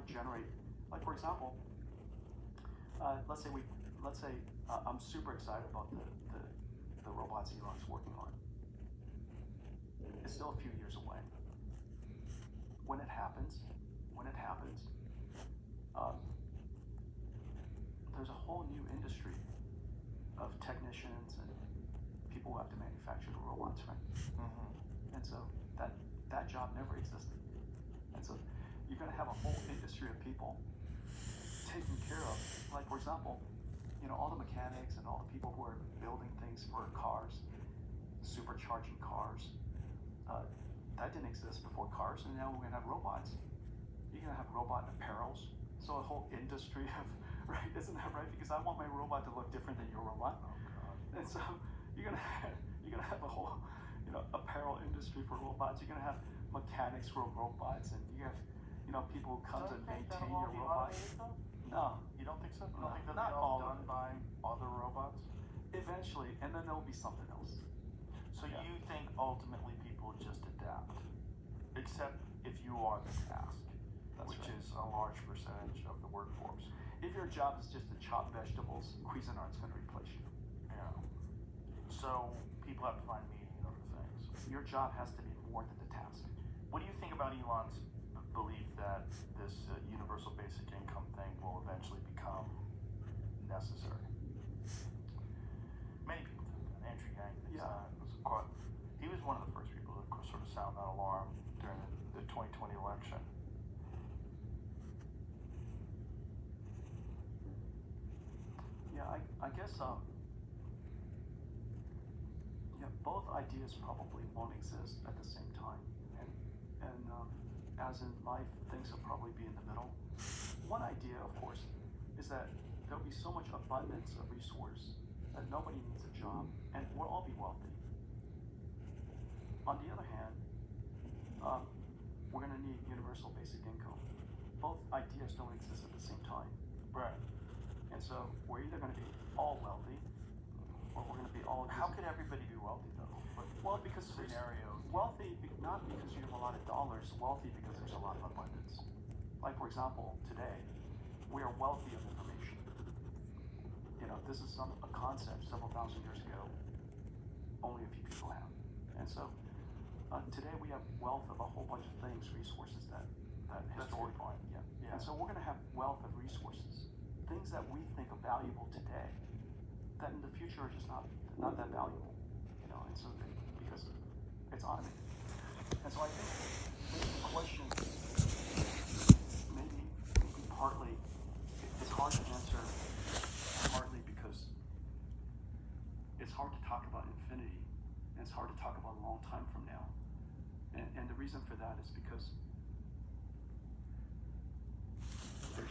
generate, like for example, let's say I'm super excited about the robots Elon's working on. It's still a few years away. When it happens, there's a whole new industry of technicians and people who have to manufacture the robots, right? And so that job never existed. And so you're going to have a whole industry of people taking care of, like for example, all the mechanics and all the people who are building things for cars, supercharging cars. That didn't exist before cars, and now we're going to have robots. You're going to have robot apparels. So a whole industry of, right? Isn't that right? Because I want my robot to look different than your robot. Oh, God. And so you're gonna have a whole, apparel industry for robots. You're gonna have mechanics for robots, and you have, people who come and maintain your robot. No, you don't think so? You No, don't think that'll not be all all done by other robots? Eventually, and then there'll be something else. So you think ultimately people just adapt, except if you are the task, which is a large percentage of the workforce. If your job is just to chop vegetables, Cuisinart's going to replace you. Yeah. So people have to find meaning in other things. Your job has to be more than the task. What do you think about Elon's belief that this universal basic income thing will eventually become necessary? Many people think that. Andrew Yang thinks that. He was one of the first people to sort of sound that alarm during the 2020 election. Yeah, I guess both ideas probably won't exist at the same time, and as in life, things will probably be in the middle. One idea, of course, is that there'll be so much abundance of resource that nobody needs a job, and we'll all be wealthy. On the other hand, we're going to need universal basic income. Both ideas don't exist at the same time. Right. And so we're either going to be all wealthy, or we're going to be all. How could everybody be wealthy though? Well, because scenario. Wealthy, not because you have a lot of dollars. Wealthy because there's a lot of abundance. Like for example, today we are wealthy of information. This is a concept several thousand years ago. Only a few people have, and so today we have wealth of a whole bunch of things, resources that historically. Yeah. And so we're going to have wealth of resources. Things that we think are valuable today, that in the future are just not that valuable, and so because it's automated. And so I think the question maybe partly it's hard to answer, partly because it's hard to talk about infinity, and it's hard to talk about a long time from now. And the reason for that is because there's